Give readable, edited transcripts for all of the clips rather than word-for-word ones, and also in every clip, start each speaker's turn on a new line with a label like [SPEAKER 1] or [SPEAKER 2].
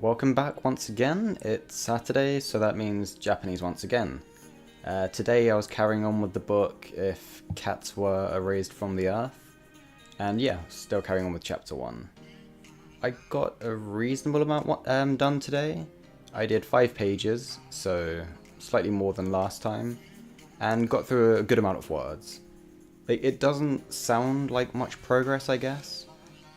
[SPEAKER 1] Welcome back once again. It's Saturday, so that means Japanese once again. Today I was carrying on with the book If Cats Were Erased from the Earth, and yeah, still carrying on with chapter 1. I got a reasonable amount done today. I did 5 pages, so slightly more than last time, and got through a good amount of words. It doesn't sound like much progress, I guess,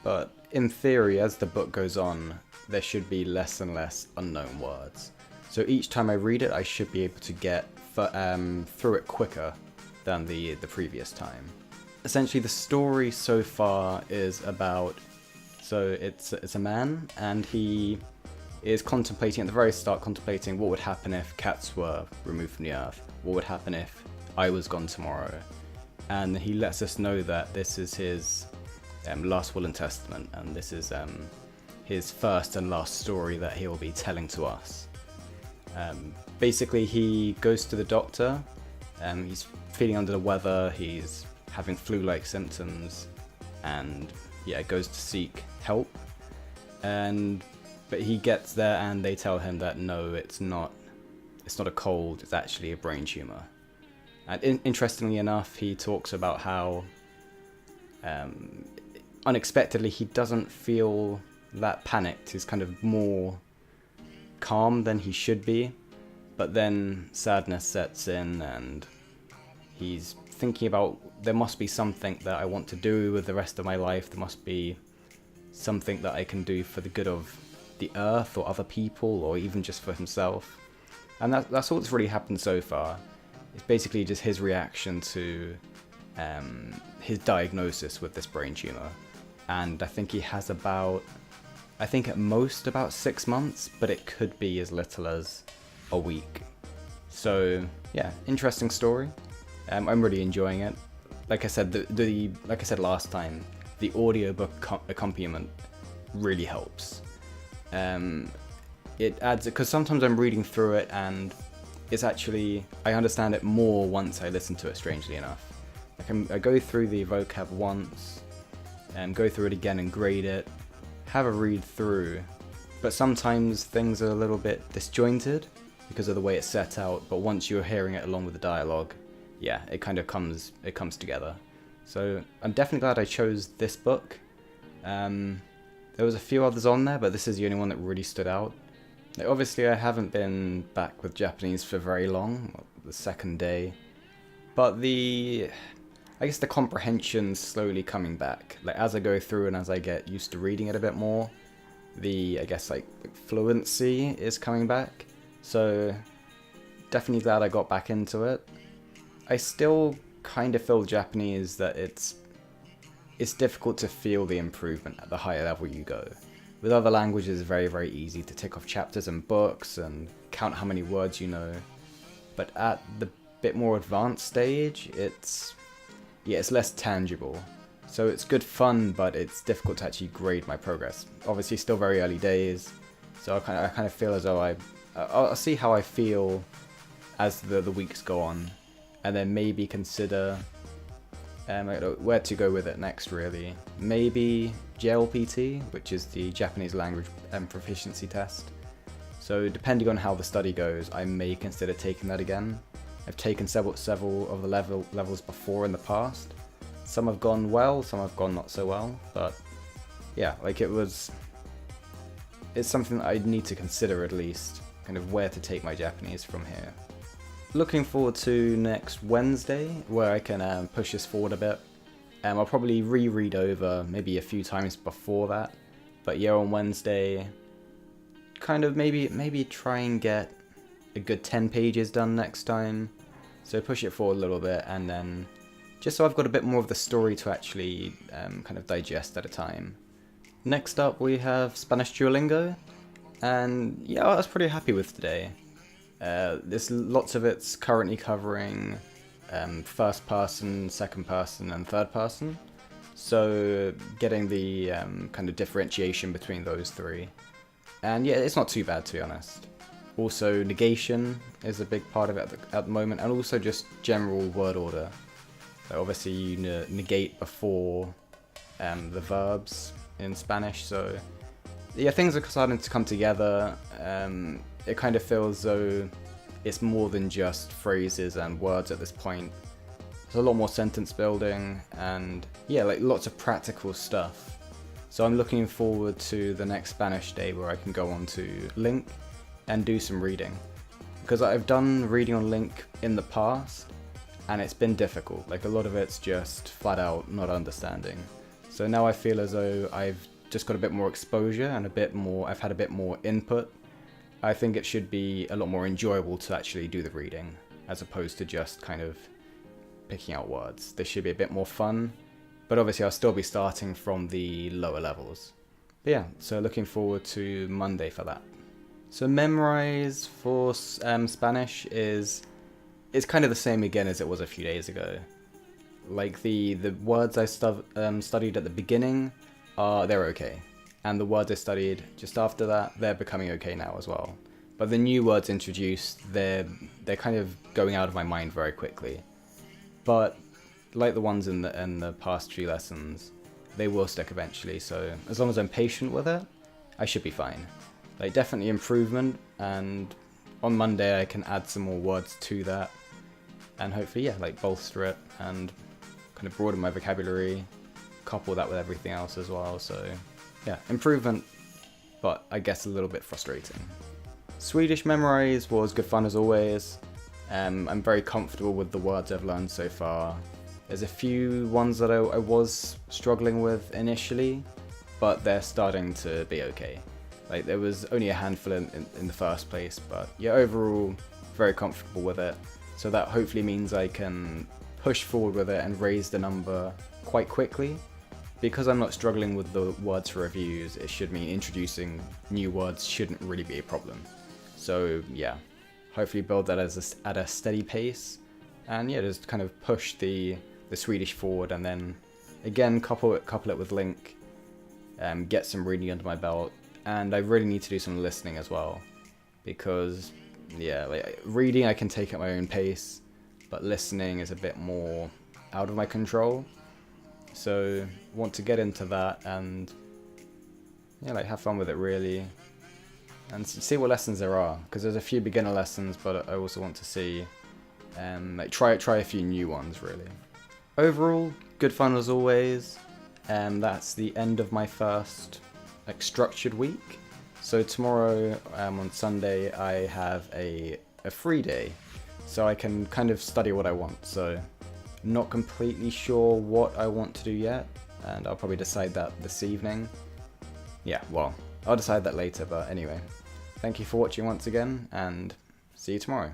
[SPEAKER 1] but in theory, as the book goes on, there should be less and less unknown words. So each time I read it, I should be able to get through it quicker than the previous time. Essentially, the story so far is about, so it's a man, and he is contemplating, at the very start, contemplating what would happen if cats were removed from the earth. What would happen if I was gone tomorrow? And he lets us know that this is his last will and testament, and this is his first and last story that he will be telling to us. Basically, he goes to the doctor. He's feeling under the weather. He's having flu-like symptoms, and yeah, goes to seek help. But he gets there, and they tell him that no, it's not a cold. It's actually a brain tumor. And interestingly enough, he talks about how unexpectedly he doesn't feel that panicked. He's kind of more calm than he should be, but then sadness sets in, and he's thinking about, there must be something that I want to do with the rest of my life. There must be something that I can do for the good of the earth or other people, or even just for himself. And that's all that's really happened so far. It's basically just his reaction to his diagnosis with this brain tumor. And I think he has at most about 6 months, but it could be as little as a week. So yeah, interesting story. I'm really enjoying it. Like I said, like I said last time, the audiobook accompaniment really helps. It adds, because sometimes I'm reading through it and it's actually, I understand it more once I listen to it, strangely enough. Like I go through the vocab once, go through it again and grade it, have a read through, but sometimes things are a little bit disjointed because of the way it's set out, but once you're hearing it along with the dialogue, yeah, it kind of comes together. So I'm definitely glad I chose this book. There was a few others on there, but this is the only one that really stood out. Like, obviously I haven't been back with Japanese for very long, the second day, but I guess the comprehension's slowly coming back. Like, as I go through and as I get used to reading it a bit more, I guess fluency is coming back. So definitely glad I got back into it. I still kind of feel Japanese that it's difficult to feel the improvement at the higher level you go. With other languages, it's very, very easy to tick off chapters and books and count how many words you know. But at the bit more advanced stage, it's less tangible. So it's good fun, but it's difficult to actually grade my progress. Obviously, still very early days, so I kind of feel as though I'll see how I feel as the weeks go on, and then maybe consider where to go with it next, really. Maybe JLPT, which is the Japanese language proficiency test. So depending on how the study goes, I may consider taking that again. I've taken several of the levels before in the past. Some have gone well, some have gone not so well, but yeah, it's something that I need to consider at least, kind of where to take my Japanese from here. Looking forward to next Wednesday, where I can push this forward a bit. I'll probably reread over maybe a few times before that, but yeah, on Wednesday, kind of maybe try and get a good 10 pages done next time. So push it forward a little bit, and then just so I've got a bit more of the story to actually kind of digest at a time. Next up we have Spanish Duolingo, and yeah, I was pretty happy with today. There's lots of it's currently covering first person, second person, and third person. So getting the kind of differentiation between those three. And yeah, it's not too bad, to be honest. Also, negation is a big part of it at the moment, and also just general word order. So obviously you negate before the verbs in Spanish, so yeah, things are starting to come together. It kind of feels as though it's more than just phrases and words at this point. There's a lot more sentence building and yeah, like lots of practical stuff. So I'm looking forward to the next Spanish day where I can go on to Link and do some reading. Because I've done reading on Link in the past and it's been difficult. Like a lot of it's just flat out not understanding. So now I feel as though I've just got a bit more exposure and I've had a bit more input. I think it should be a lot more enjoyable to actually do the reading as opposed to just kind of picking out words. This should be a bit more fun, but obviously I'll still be starting from the lower levels. But yeah, so looking forward to Monday for that. So memorize for Spanish is kind of the same again as it was a few days ago. Like the words I studied at the beginning, they're okay. And the words I studied just after that, they're becoming okay now as well. But the new words introduced, they're kind of going out of my mind very quickly. But like the ones in the past few lessons, they will stick eventually. So as long as I'm patient with it, I should be fine. Like definitely improvement, and on Monday I can add some more words to that, and hopefully yeah, like bolster it and kind of broaden my vocabulary, couple that with everything else as well. So yeah, improvement, but I guess a little bit frustrating. Swedish memorize was good fun as always. I'm very comfortable with the words I've learned so far. There's a few ones that I was struggling with initially, but they're starting to be okay. Like there was only a handful in the first place, but yeah, overall very comfortable with it. So that hopefully means I can push forward with it and raise the number quite quickly. Because I'm not struggling with the words for reviews, it should mean introducing new words shouldn't really be a problem. So yeah, hopefully build that at a steady pace, and yeah, just kind of push the Swedish forward, and then again couple it with Link, get some reading under my belt, and I really need to do some listening as well, because yeah, like reading I can take at my own pace, but listening is a bit more out of my control. So want to get into that and yeah, like have fun with it really, and see what lessons there are, because there's a few beginner lessons, but I also want to see like try a few new ones really. Overall, good fun as always, and that's the end of my first like structured week. So tomorrow on Sunday I have a free day, so I can kind of study what I want. So not completely sure what I want to do yet, and I'll probably decide that this evening. Yeah, well, I'll decide that later, but anyway. Thank you for watching once again, and see you tomorrow.